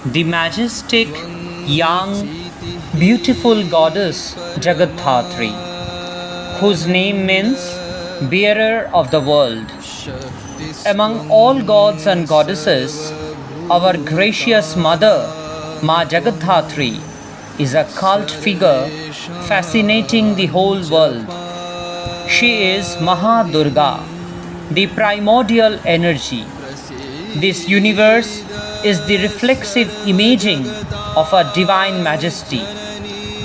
the majestic, young, beautiful goddess Jagadhatri, whose name means bearer of the world. Among all gods and goddesses, our gracious mother, Ma Jagadhatri, is a cult figure fascinating the whole world. She is Maha Durga, the primordial energy. This universe is the reflexive imaging of her divine majesty.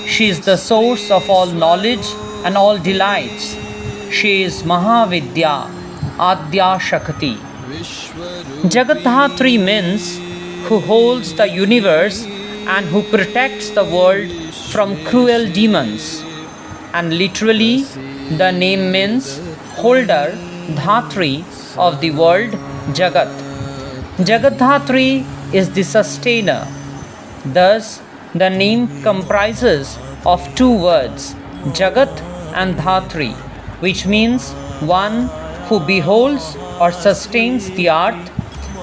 She is the source of all knowledge and all delights. She is Mahavidya, Adya Shakti. Jagadhatri means who holds the universe and who protects the world from cruel demons. And literally, the name means holder, Dhatri, of the world, Jagat. Jagadhatri is the sustainer. Thus, the name comprises of two words, Jagat and Dhatri, which means one who beholds or sustains the earth.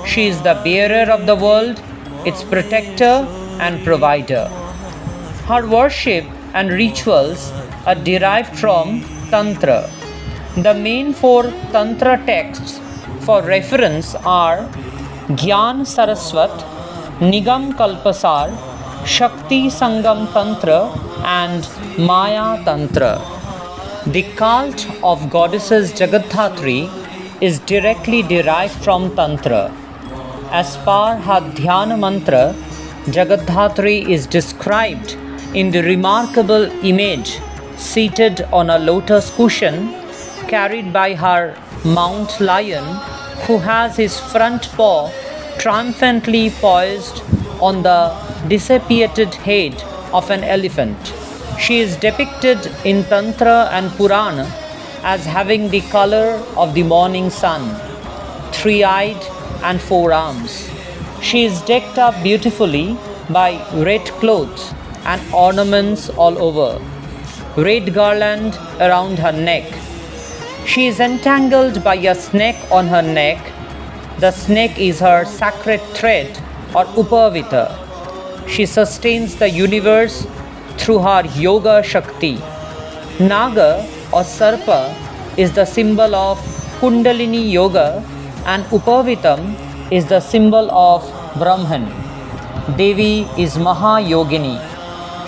She is the bearer of the world, its protector and provider. Her worship and rituals are derived from Tantra. The main four Tantra texts for reference are Gyan Saraswat, Nigam Kalpasar, Shakti Sangam Tantra, and Maya Tantra. The cult of goddesses Jagadhatri is directly derived from Tantra. As per her Dhyana mantra, Jagadhatri is described in the remarkable image seated on a lotus cushion carried by her mount lion, who has his front paw triumphantly poised on the desiccated head of an elephant. She is depicted in Tantra and Purana as having the color of the morning sun, three-eyed and four arms. She is decked up beautifully by red clothes and ornaments all over, red garland around her neck. She is entangled by a snake on her neck. The snake is her sacred thread or upavita. She sustains the universe through her yoga Shakti. Naga or Sarpa is the symbol of Kundalini Yoga and Upavitam is the symbol of Brahman. Devi is Maha Yogini.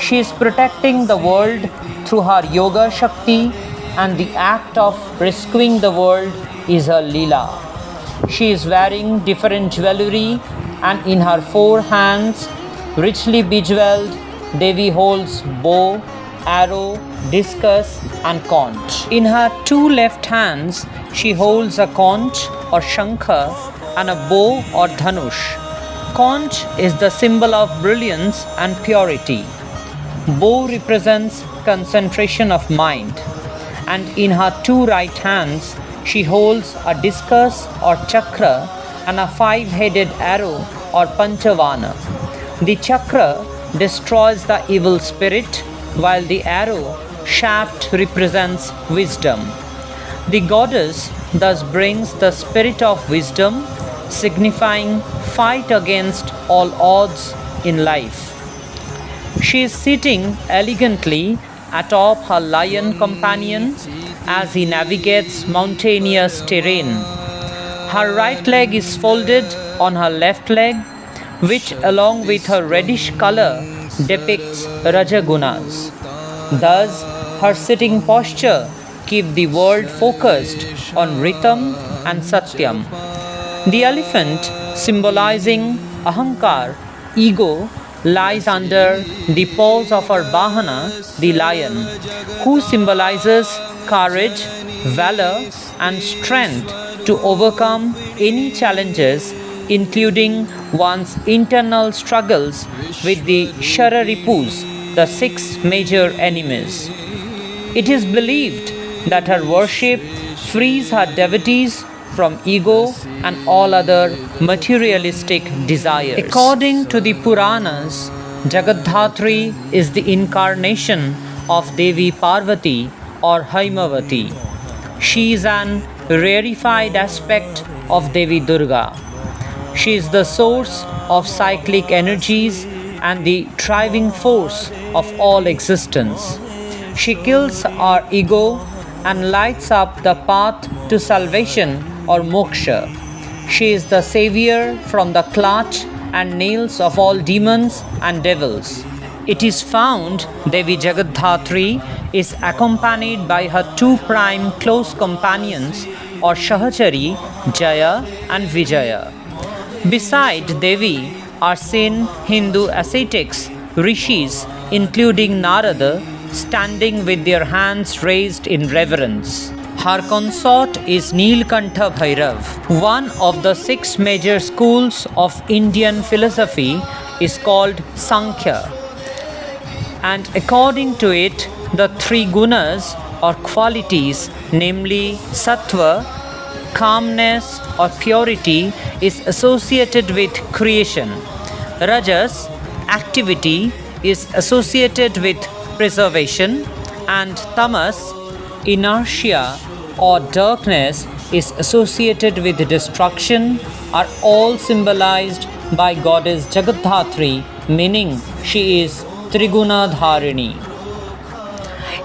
She is protecting the world through her yoga Shakti, and the act of rescuing the world is her Leela. She is wearing different jewelry, and in her four hands, richly bejeweled, Devi holds bow, arrow, discus, and conch. In her two left hands, she holds a conch or shankha and a bow or dhanush. Conch is the symbol of brilliance and purity. Bow represents concentration of mind. And in her two right hands, she holds a discus or chakra and a five-headed arrow or panchavana. The chakra destroys the evil spirit, while the arrow shaft represents wisdom. The goddess thus brings the spirit of wisdom, signifying fight against all odds in life. She is sitting elegantly atop her lion companion as he navigates mountainous terrain. Her right leg is folded on her left leg, which along with her reddish color depicts Rajagunas. Thus, her sitting posture keeps the world focused on Rhythm and Satyam. The elephant, symbolizing Ahankar, ego, lies under the paws of her Bahana, the lion, who symbolizes courage, valor, and strength to overcome any challenges, including one's internal struggles with the Shararipus, the six major enemies. It is believed that her worship frees her devotees from ego and all other materialistic desires. According to the Puranas, Jagadhatri is the incarnation of Devi Parvati or Haimavati. She is an rarefied aspect of Devi Durga. She is the source of cyclic energies and the driving force of all existence. She kills our ego and lights up the path to salvation or moksha. She is the savior from the clutch and nails of all demons and devils. It is found Devi Jagatdhatri is accompanied by her two prime close companions or Shahachari, Jaya and Vijaya. Beside Devi are seen Hindu ascetics, rishis, including Narada, standing with their hands raised in reverence. Her consort is Neelkantha Bhairav. One of the 6 major schools of Indian philosophy is called Sankhya. And according to it, the 3 gunas or qualities, namely sattva, calmness or purity, is associated with creation. Rajas, activity, is associated with preservation, and tamas, inertia or darkness, is associated with destruction, are all symbolized by goddess Jagadhatri, meaning she is Triguna Dharini.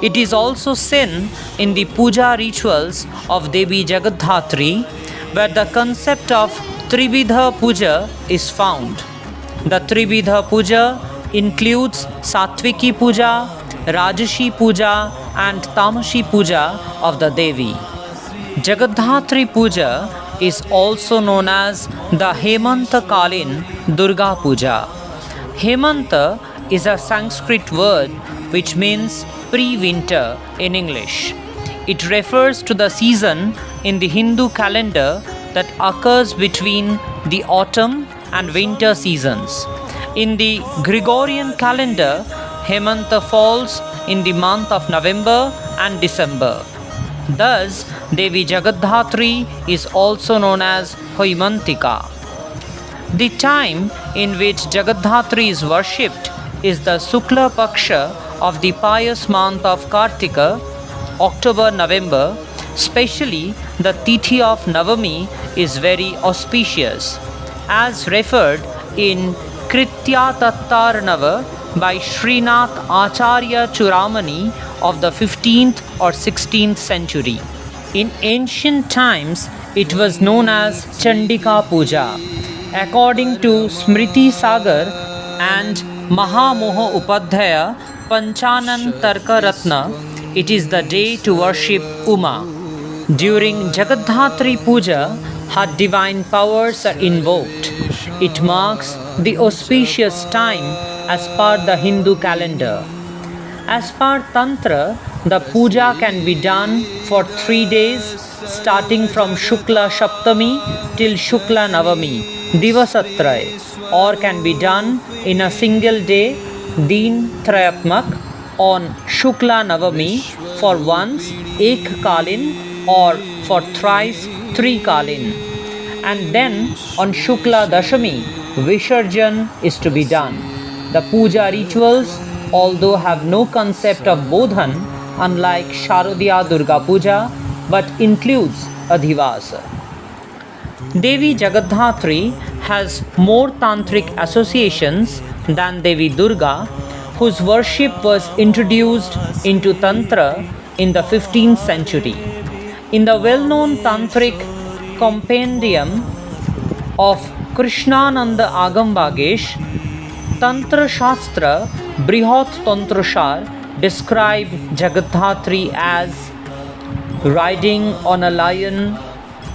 It is also seen in the puja rituals of Devi Jagatdhatri, where the concept of Trividha Puja is found. The Trividha Puja includes Satviki Puja, Rajashi Puja and Tamashi Puja of the Devi. Jagadhatri Puja is also known as the Hemanta Kalin Durga Puja. Hemanta is a Sanskrit word which means pre-winter in English. It refers to the season in the Hindu calendar that occurs between the autumn and winter seasons. In the Gregorian calendar, Hemanta falls in the month of November and December. Thus, Devi Jagadhatri is also known as Hoimantika. The time in which Jagadhatri is worshipped is the Sukla Paksha of the pious month of Kartika, October-November. Especially the Tithi of Navami is very auspicious, as referred in Kritya Tattarnava by Srinath Acharya Churamani of the 15th or 16th century. In ancient times, it was known as Chandika Puja. According to Smriti Sagar and Mahamoha Upadhyaya Panchanan Tarka Ratna, it is the day to worship Uma. During Jagadhatri Puja, her divine powers are invoked. It marks the auspicious time as per the Hindu calendar. As per Tantra, the puja can be done for 3 days, starting from Shukla Saptami till Shukla Navami, Divasatraya, or can be done in a single day, Deen Trayatmak, on Shukla Navami for once, Ek Kalin, or for thrice, 3 Kalin. And then on Shukla Dashami, Visarjan is to be done. The puja rituals, although have no concept of Bodhan, unlike Sharadiya Durga Puja, but includes Adhivasa. Devi Jagadhatri has more tantric associations than Devi Durga, whose worship was introduced into Tantra in the 15th century. In the well-known tantric compendium of Krishnananda Agambagesh, Tantra Shastra Brihat Tantrashar describe Jagadhatri as riding on a lion,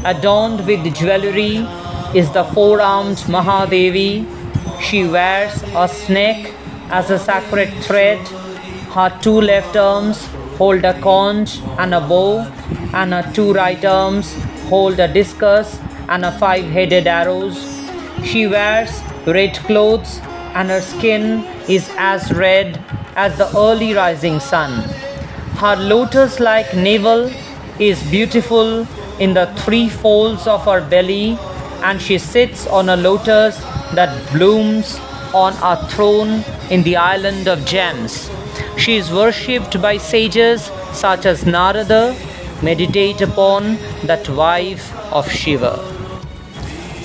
adorned with jewelry, is the four-armed Mahadevi. She wears a snake as a sacred thread. Her 2 left arms hold a conch and a bow, and her 2 right arms hold a discus and a 5-headed arrows. She wears red clothes, and her skin is as red as the early rising sun. Her lotus-like navel is beautiful in the 3 folds of her belly, and she sits on a lotus that blooms on a throne in the island of gems. She is worshipped by sages such as Narada, meditate upon that wife of Shiva.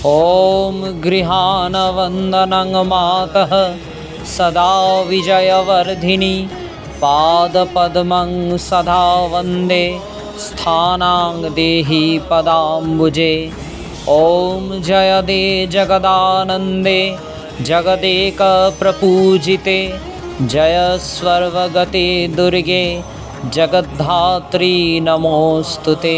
ॐ गृहानवन्दनं मातः सदा विजयवर्धिनी पादपद्मं सदा वन्दे स्थानां देहि पदाम्बुजे। ॐ जयदे जगदानन्दे जगदेकप्रपूजिते जय सर्वगते दुर्गे जगद्धात्री नमोऽस्तु ते।